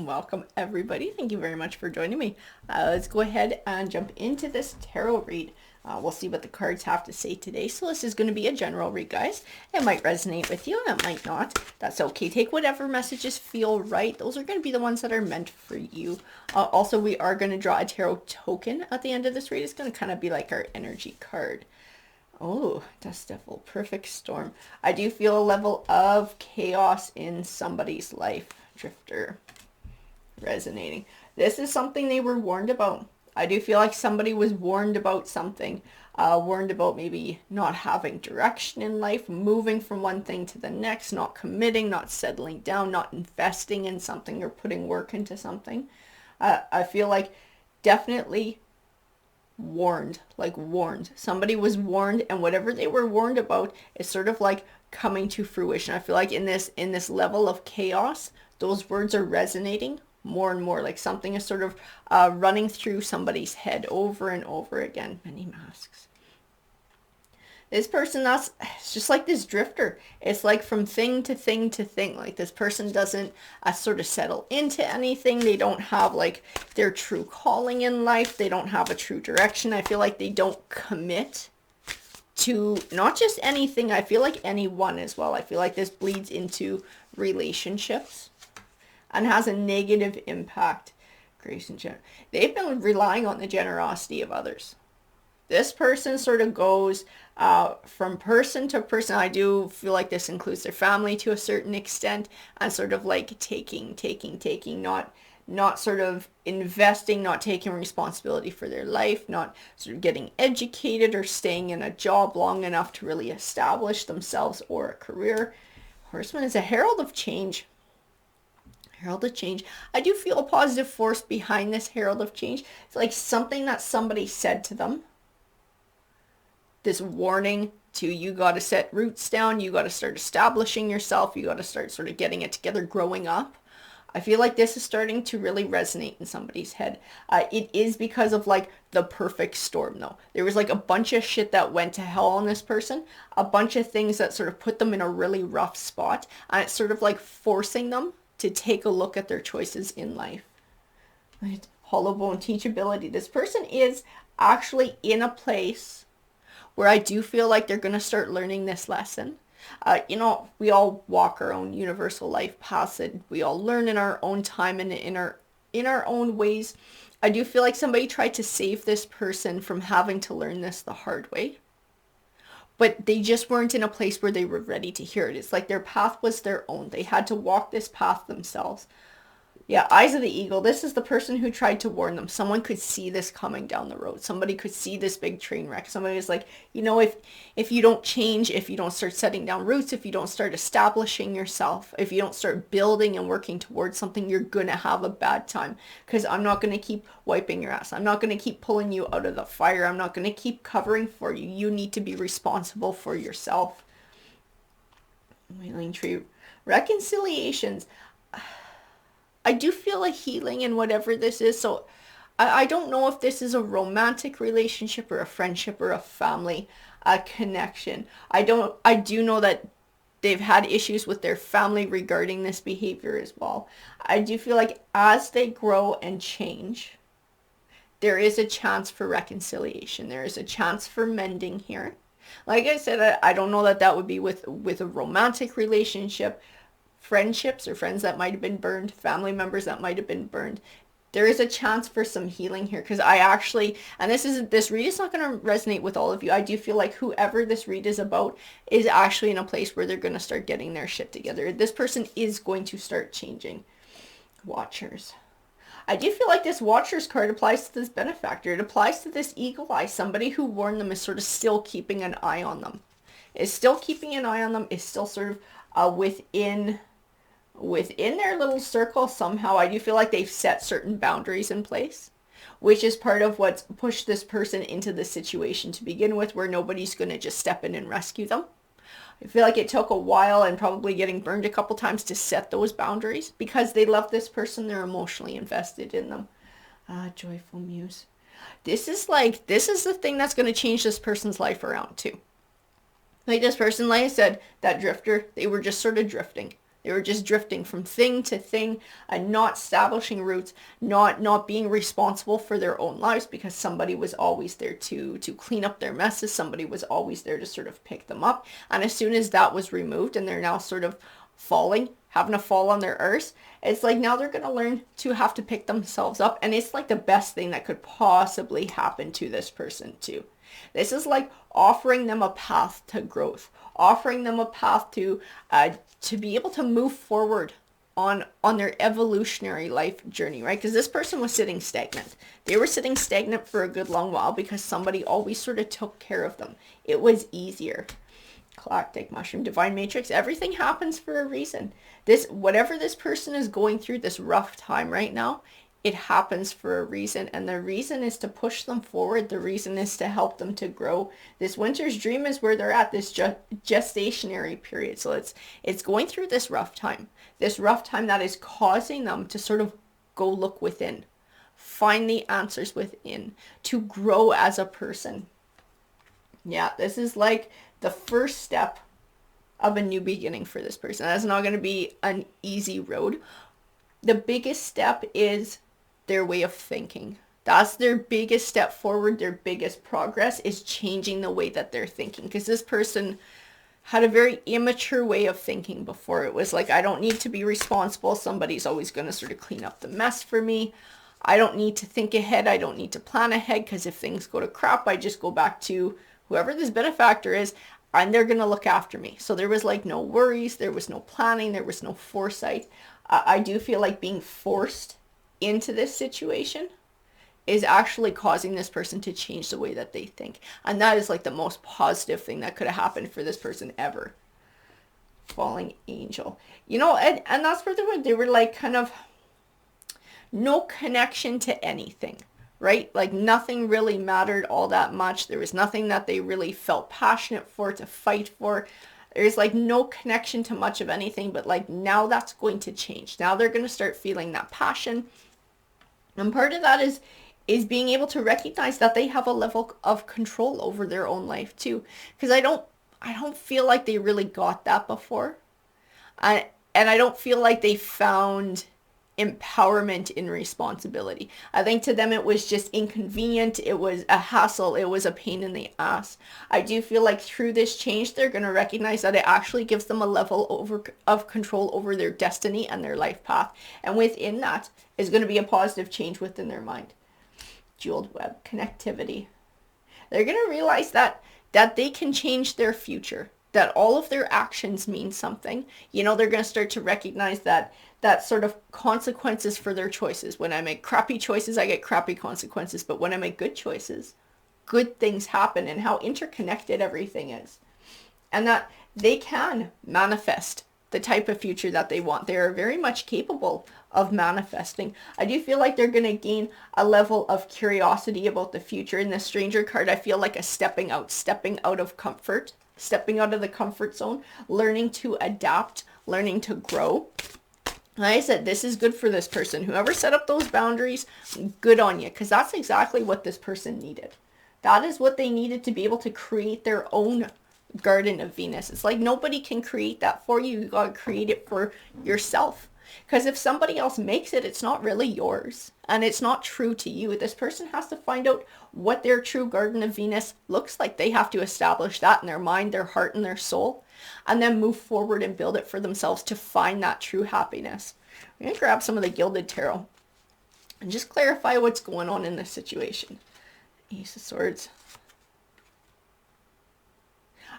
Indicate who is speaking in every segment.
Speaker 1: Welcome everybody. Thank you very much for joining me. Let's go ahead and jump into this tarot read. We'll see what the cards have to say today. So this is going to be a general read, guys. It might resonate with you, it might not. That's okay. Take whatever messages feel right. Those are going to be the ones that are meant for you. Also, we are going to draw a tarot token at the end of this read. It's going to kind of be like our energy card. Oh, Dust Devil, Perfect Storm. I do feel a level of chaos in somebody's life. Drifter. Resonating. This is something they were warned about. I do feel like somebody was warned about something. Warned about maybe not having direction in life, moving from one thing to the next, not committing, not settling down, not investing in something or putting work into something. I feel like definitely warned, like warned. Somebody was warned, and whatever they were warned about is sort of like coming to fruition. I feel like in this level of chaos, those words are resonating more and more, like something is sort of running through somebody's head over and over again. Many masks. This person, it's just like this drifter. It's like from thing to thing to thing. Like this person doesn't sort of settle into anything. They don't have like their true calling in life. They don't have a true direction. I feel like they don't commit to not just anything. I feel like anyone as well. I feel like this bleeds into relationships and has a negative impact. Grace and generosity. They've been relying on the generosity of others. This person sort of goes from person to person. I do feel like this includes their family to a certain extent, and sort of like taking, not sort of investing, not taking responsibility for their life, not sort of getting educated or staying in a job long enough to really establish themselves or a career. Horseman is a herald of change. Herald of change. I do feel a positive force behind this herald of change. It's like something that somebody said to them. This warning to you got to set roots down. You got to start establishing yourself. You got to start sort of getting it together, growing up. I feel like this is starting to really resonate in somebody's head. It is because of like the perfect storm though. There was like a bunch of shit that went to hell on this person. A bunch of things that sort of put them in a really rough spot. And it's sort of like forcing them to take a look at their choices in life. Right? Hollow bone teachability. This person is actually in a place where I do feel like they're going to start learning this lesson. We all walk our own universal life paths, and we all learn in our own time and in our own ways. I do feel like somebody tried to save this person from having to learn this the hard way. But they just weren't in a place where they were ready to hear it. It's like their path was their own. They had to walk this path themselves. Yeah, Eyes of the Eagle. This is the person who tried to warn them. Someone could see this coming down the road. Somebody could see this big train wreck. Somebody was like, if you don't change, if you don't start setting down roots, if you don't start establishing yourself, if you don't start building and working towards something, you're going to have a bad time. Because I'm not going to keep wiping your ass. I'm not going to keep pulling you out of the fire. I'm not going to keep covering for you. You need to be responsible for yourself. Wailing Tree. Reconciliations. I do feel a healing in whatever this is. So I don't know if this is a romantic relationship or a friendship or a family connection. I do know that they've had issues with their family regarding this behavior as well. I do feel like as they grow and change, there is a chance for reconciliation. There is a chance for mending here. Like I said, I don't know that would be with a romantic relationship. Friendships or friends that might have been burned, family members that might have been burned. There is a chance for some healing here, because I actually, and this read is not going to resonate with all of you. I do feel like whoever this read is about is actually in a place where they're going to start getting their shit together. This person is going to start changing. Watchers. I do feel like this Watchers card applies to this benefactor. It applies to this eagle eye. Somebody who warned them is sort of still keeping an eye on them. Is still keeping an eye on them. Is still sort of within their little circle somehow. I do feel like they've set certain boundaries in place, which is part of what's pushed this person into the situation to begin with, where nobody's going to just step in and rescue them. I feel like it took a while and probably getting burned a couple times to set those boundaries, because they love this person. They're emotionally invested in them. Joyful Muse. This is the thing that's going to change this person's life around too. Like this person, like I said, that drifter, they were just sort of drifting. They were just drifting from thing to thing and not establishing roots, not being responsible for their own lives, because somebody was always there to clean up their messes. Somebody was always there to sort of pick them up. And as soon as that was removed and they're now sort of falling, having a fall on their arse, it's like now they're going to learn to have to pick themselves up. And it's like the best thing that could possibly happen to this person too. This is like offering them a path to growth, offering them a path to be able to move forward on their evolutionary life journey, right? Because this person was sitting stagnant. They were sitting stagnant for a good long while because somebody always sort of took care of them. It was easier. Galactic Mushroom, Divine Matrix, everything happens for a reason. Whatever this person is going through, this rough time right now, it happens for a reason, and the reason is to push them forward. The reason is to help them to grow. This winter's dream is where they're at, this gestationary period. So it's going through this rough time that is causing them to sort of go look within, find the answers within, to grow as a person. Yeah, this is like the first step of a new beginning for this person. That's not going to be an easy road. The biggest step is their way of thinking. That's their biggest step forward. Their biggest progress is changing the way that they're thinking, because this person had a very immature way of thinking before. It was like, I don't need to be responsible. Somebody's always going to sort of clean up the mess for me. I don't need to think ahead. I don't need to plan ahead, because if things go to crap, I just go back to whoever this benefactor is, and they're going to look after me. So there was like no worries. There was no planning. There was no foresight. I do feel like being forced into this situation is actually causing this person to change the way that they think. And that is like the most positive thing that could have happened for this person ever. Falling angel. You know, and that's where they were like kind of no connection to anything, right? Like nothing really mattered all that much. There was nothing that they really felt passionate for, to fight for. There's like no connection to much of anything, but like now that's going to change. Now they're going to start feeling that passion. And part of that is being able to recognize that they have a level of control over their own life too. Because I don't feel like they really got that before. And I don't feel like they found empowerment in responsibility. I think to them it was just inconvenient. It was a hassle. It was a pain in the ass. I do feel like through this change, they're going to recognize that it actually gives them a level of control over their destiny and their life path. And within that is going to be a positive change within their mind. Jeweled web, connectivity. They're going to realize that they can change their future, that all of their actions mean something. You know, they're going to start to recognize that sort of consequences for their choices. When I make crappy choices, I get crappy consequences. But when I make good choices, good things happen, and how interconnected everything is. And that they can manifest the type of future that they want. They are very much capable of manifesting. I do feel like they're going to gain a level of curiosity about the future. In the Stranger card, I feel like a stepping out of comfort, stepping out of the comfort zone, learning to adapt, learning to grow. Like I said, this is good for this person. Whoever set up those boundaries, good on you, because that's exactly what this person needed. That is what they needed to be able to create their own Garden of Venus. It's like nobody can create that for you. You got to create it for yourself. Because if somebody else makes it, it's not really yours. And it's not true to you. This person has to find out what their true Garden of Venus looks like. They have to establish that in their mind, their heart, and their soul. And then move forward and build it for themselves to find that true happiness. I'm going to grab some of the Gilded Tarot and just clarify what's going on in this situation. Ace of Swords.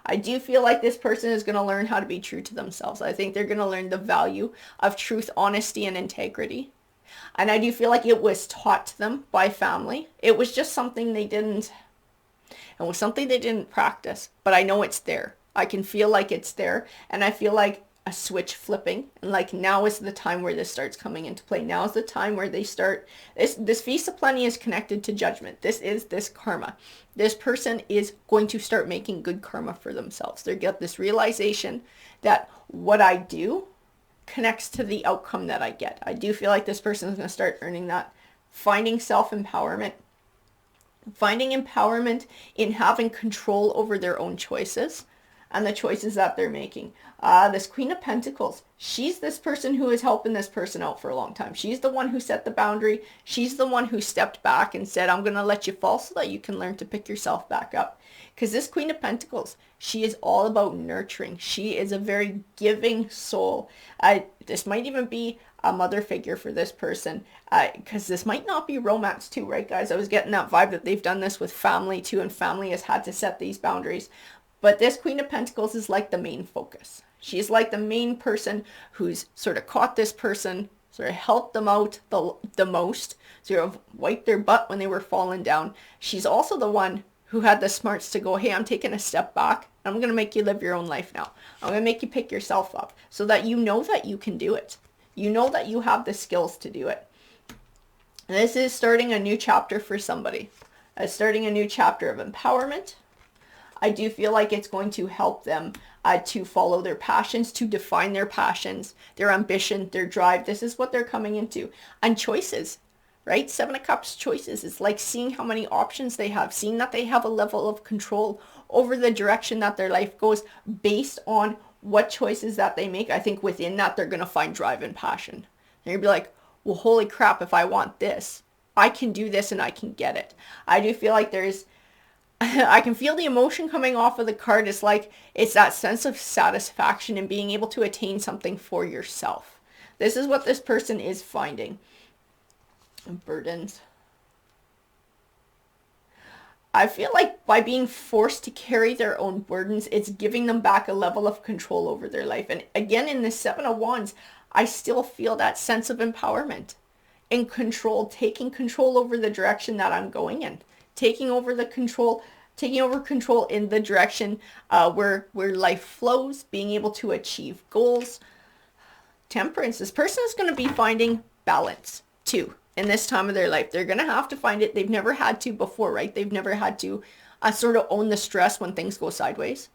Speaker 1: I do feel like this person is going to learn how to be true to themselves. I think they're going to learn the value of truth, honesty, and integrity. And I do feel like it was taught to them by family. It was just something they didn't practice. But I know it's there. I can feel like it's there. And I feel like a switch flipping. And like now is the time where this starts coming into play. Now is the time where they start. This Feast of Plenty is connected to judgment. This karma. This person is going to start making good karma for themselves. They get this realization that what I do connects to the outcome that I get. I do feel like this person is going to start earning that. Finding self-empowerment. Finding empowerment in having control over their own choices. and the choices that they're making. This Queen of Pentacles, she's this person who is helping this person out for a long time. She's the one who set the boundary. She's the one who stepped back and said, I'm going to let you fall so that you can learn to pick yourself back up. Because this Queen of Pentacles, she is all about nurturing. She is a very giving soul. This might even be a mother figure for this person, because this might not be romance too, right, guys? I was getting that vibe that they've done this with family too, and family has had to set these boundaries. But this Queen of Pentacles is like the main focus. She's like the main person who's sort of caught this person, sort of helped them out the most, sort of wiped their butt when they were falling down. She's also the one who had the smarts to go, hey, I'm taking a step back. I'm going to make you live your own life now. I'm going to make you pick yourself up so that you know that you can do it. You know that you have the skills to do it. This is starting a new chapter for somebody. Starting a new chapter of empowerment. I do feel like it's going to help them to follow their passions, to define their passions, their ambition, their drive. This is what they're coming into. And choices, right? Seven of Cups, choices. It's like seeing how many options they have, seeing that they have a level of control over the direction that their life goes based on what choices that they make. I think within that, they're going to find drive and passion. They're going to be like, well, holy crap, if I want this, I can do this and I can get it. I do feel like there's I can feel the emotion coming off of the card. It's like it's that sense of satisfaction and being able to attain something for yourself. This is what this person is finding. Burdens. I feel like by being forced to carry their own burdens, it's giving them back a level of control over their life. And again, in the Seven of Wands, I still feel that sense of empowerment and control, taking control over the direction that I'm going in. Taking over control in the direction where life flows, being able to achieve goals. Temperance. This person is going to be finding balance too in this time of their life. They're going to have to find it. They've never had to before, right? They've never had to sort of own the stress when things go sideways.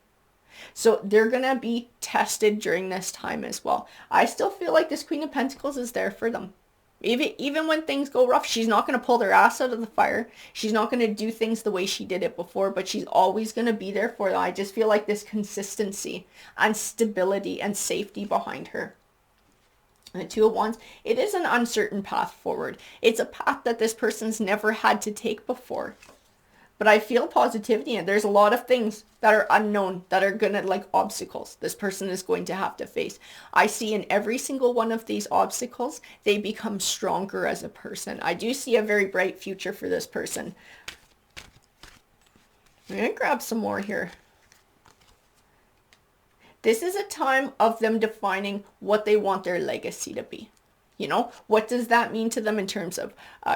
Speaker 1: So they're going to be tested during this time as well. I still feel like this Queen of Pentacles is there for them. Even when things go rough, she's not going to pull their ass out of the fire. She's not going to do things the way she did it before, but she's always going to be there for them. I just feel like this consistency and stability and safety behind her. And the Two of Wands, it is an uncertain path forward. It's a path that this person's never had to take before. But I feel positivity, and there's a lot of things that are unknown that are going to, like obstacles, this person is going to have to face. I see in every single one of these obstacles, they become stronger as a person. I do see a very bright future for this person. I'm going to grab some more here. This is a time of them defining what they want their legacy to be. You know, what does that mean to them in terms of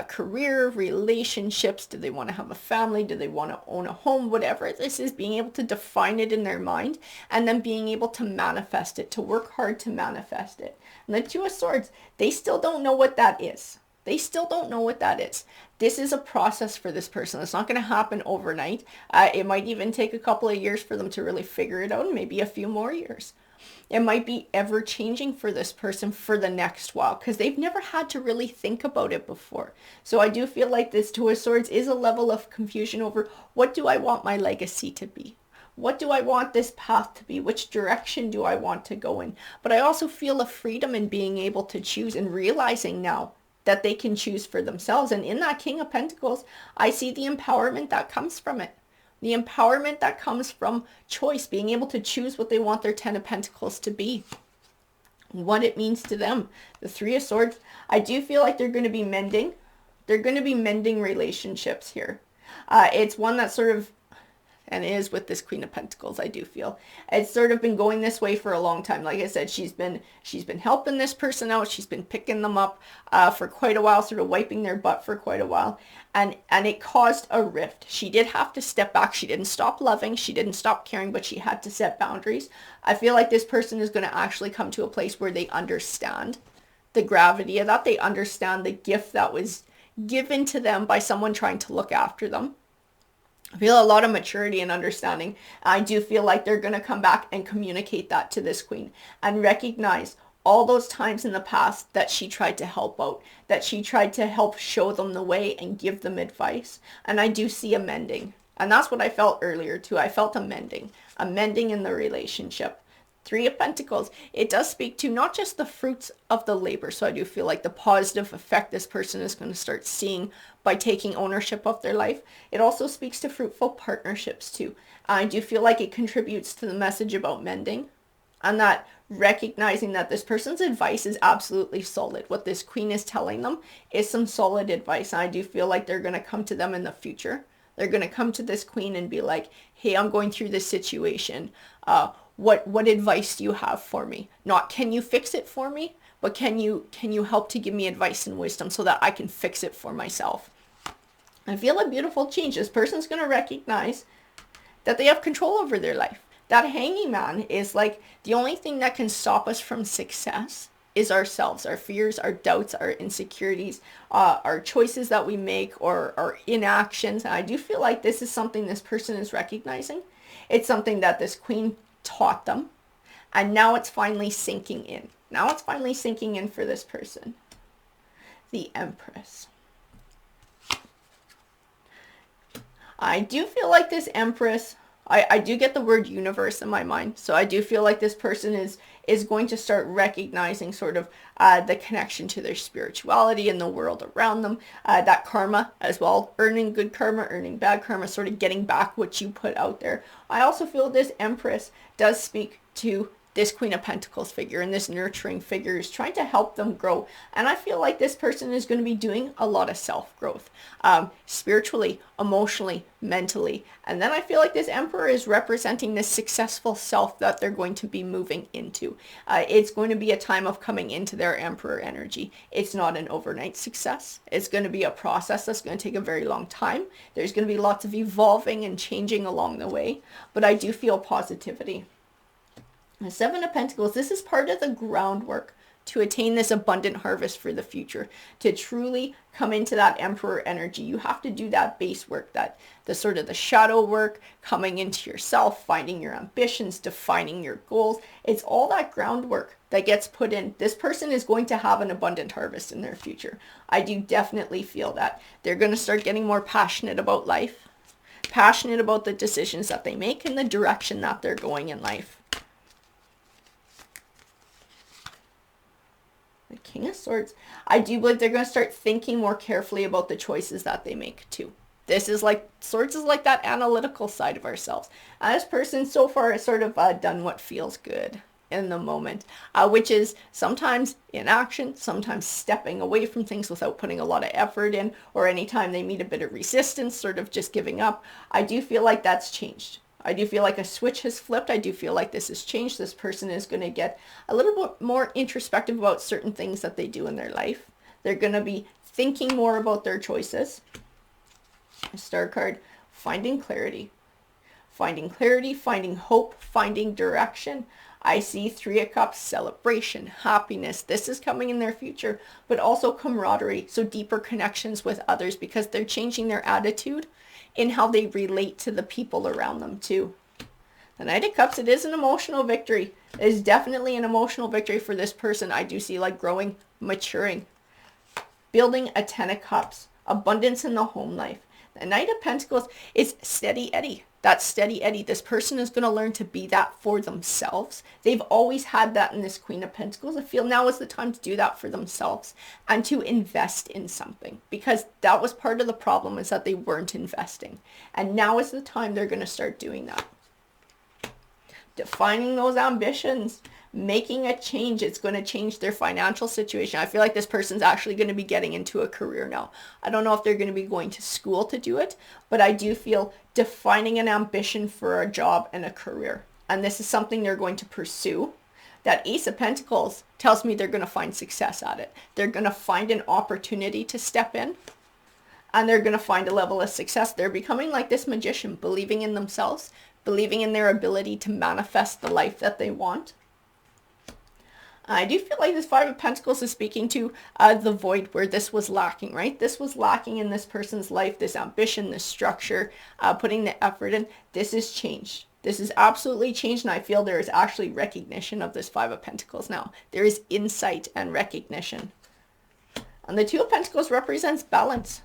Speaker 1: career, relationships? Do they want to have a family? Do they want to own a home? Whatever this is, being able to define it in their mind and then being able to manifest it, to work hard to manifest it. And the Two of Swords, they still don't know what that is. They still don't know what that is. This is a process for this person. It's not going to happen overnight. It might even take a couple of years for them to really figure it out, maybe a few more years. It might be ever changing for this person for the next while because they've never had to really think about it before. So I do feel like this Two of Swords is a level of confusion over what do I want my legacy to be? What do I want this path to be? Which direction do I want to go in? But I also feel a freedom in being able to choose and realizing now that they can choose for themselves. And in that King of Pentacles, I see the empowerment that comes from it. The empowerment that comes from choice, being able to choose what they want their Ten of Pentacles to be, what it means to them. The Three of Swords, I do feel like they're going to be mending. They're going to be mending relationships here. It's one that sort of, and it is with this Queen of Pentacles, I do feel. It's sort of been going this way for a long time. Like I said, she's been helping this person out. She's been picking them up for quite a while, sort of wiping their butt for quite a while. And it caused a rift. She did have to step back. She didn't stop loving. She didn't stop caring, but she had to set boundaries. I feel like this person is going to actually come to a place where they understand the gravity of that. They understand the gift that was given to them by someone trying to look after them. I feel a lot of maturity and understanding. I do feel like they're going to come back and communicate that to this queen and recognize all those times in the past that she tried to help out, that she tried to help show them the way and give them advice. And I do see a mending. And that's what I felt earlier too. I felt a mending. amending in the relationship. Three of Pentacles, it does speak to not just the fruits of the labor. So I do feel like the positive effect this person is going to start seeing by taking ownership of their life. It also speaks to fruitful partnerships too. I do feel like it contributes to the message about mending, and that recognizing that this person's advice is absolutely solid. What this queen is telling them is some solid advice. And I do feel like they're going to come to them in the future. They're going to come to this queen and be like, hey, I'm going through this situation. What advice do you have for me? Not can you fix it for me, but can you help to give me advice and wisdom so that I can fix it for myself? I feel a beautiful change. This person's going to recognize that they have control over their life. That hanging man is like the only thing that can stop us from success is ourselves, our fears, our doubts, our insecurities, our choices that we make, or our inactions. And I do feel like this is something this person is recognizing. It's something that this queen taught them, and now it's finally sinking in. Now it's finally sinking in for this person. The Empress. I do feel like this Empress, I do get the word universe in my mind. So I do feel like this person is going to start recognizing sort of the connection to their spirituality and the world around them. That karma as well, earning good karma, earning bad karma, sort of getting back what you put out there. I also feel this Empress does speak to this Queen of Pentacles figure, and this nurturing figure is trying to help them grow. And I feel like this person is going to be doing a lot of self-growth, spiritually, emotionally, mentally. And then I feel like this Emperor is representing this successful self that they're going to be moving into. It's going to be a time of coming into their Emperor energy. It's not an overnight success. It's going to be a process that's going to take a very long time. There's going to be lots of evolving and changing along the way, but I do feel positivity. The Seven of Pentacles, this is part of the groundwork to attain this abundant harvest for the future. To truly come into that Emperor energy, you have to do that base work, that the sort of the shadow work, coming into yourself, finding your ambitions, defining your goals. It's all that groundwork that gets put in. This person is going to have an abundant harvest in their future. I do definitely feel that. They're going to start getting more passionate about life, passionate about the decisions that they make and the direction that they're going in life. The King of Swords, I do believe they're going to start thinking more carefully about the choices that they make too. This is like, Swords is like that analytical side of ourselves. And this person so far has sort of done what feels good in the moment, which is sometimes inaction, sometimes stepping away from things without putting a lot of effort in, or anytime they meet a bit of resistance, sort of just giving up. I do feel like that's changed. I do feel like a switch has flipped. I do feel like this has changed. This person is going to get a little bit more introspective about certain things that they do in their life. They're going to be thinking more about their choices. Star card, finding clarity. Finding clarity, finding hope, finding direction. I see Three of Cups, celebration, happiness. This is coming in their future, but also camaraderie. So deeper connections with others because they're changing their attitude in how they relate to the people around them too. The Knight of Cups, it is an emotional victory. It is definitely an emotional victory for this person. I do see like growing, maturing, building a 10 of Cups, abundance in the home life. The Knight of Pentacles is steady Eddie. That steady Eddie. This person is going to learn to be that for themselves. They've always had that in this Queen of Pentacles. I feel now is the time to do that for themselves and to invest in something, because that was part of the problem, is that they weren't investing. And now is the time they're going to start doing that. Defining those ambitions, making a change. It's going to change their financial situation. I feel like this person's actually going to be getting into a career now. I don't know if they're going to be going to school to do it, but I do feel defining an ambition for a job and a career. And this is something they're going to pursue. That Ace of Pentacles tells me they're going to find success at it. They're going to find an opportunity to step in, and they're going to find a level of success. They're becoming like this magician, believing in themselves, believing in their ability to manifest the life that they want. I do feel like this Five of Pentacles is speaking to the void where this was lacking, right? This was lacking in this person's life, this ambition, this structure, putting the effort in. This has changed. This is absolutely changed, and I feel there is actually recognition of this Five of Pentacles now. There is insight and recognition. And the Two of Pentacles represents balance.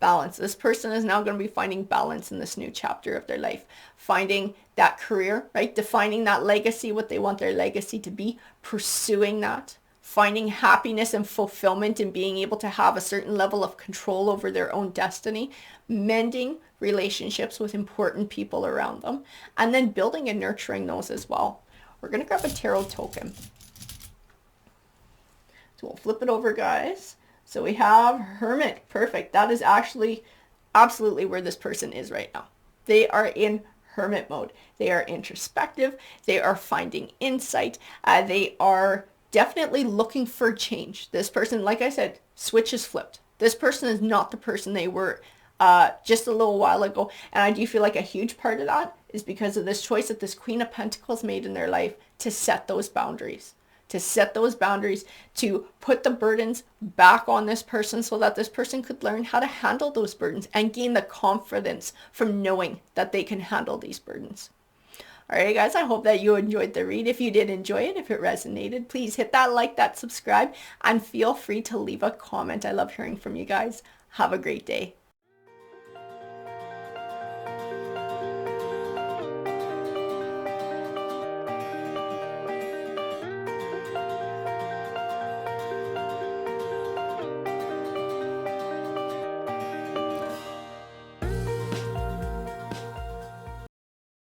Speaker 1: balance. This person is now going to be finding balance in this new chapter of their life, finding that career, right? Defining that legacy, what they want their legacy to be, pursuing that, finding happiness and fulfillment in being able to have a certain level of control over their own destiny, mending relationships with important people around them, and then building and nurturing those as well. We're going to grab a tarot token. So we'll flip it over, guys. So we have Hermit. Perfect. That is actually absolutely where this person is right now. They are in hermit mode. They are introspective. They are finding insight. They are definitely looking for change. This person, like I said, switch is flipped. This person is not the person they were just a little while ago. And I do feel like a huge part of that is because of this choice that this Queen of Pentacles made in their life to set those boundaries. To put the burdens back on this person so that this person could learn how to handle those burdens and gain the confidence from knowing that they can handle these burdens. All right, guys, I hope that you enjoyed the read. If you did enjoy it, if it resonated, please hit that like, that subscribe, and feel free to leave a comment. I love hearing from you guys. Have a great day.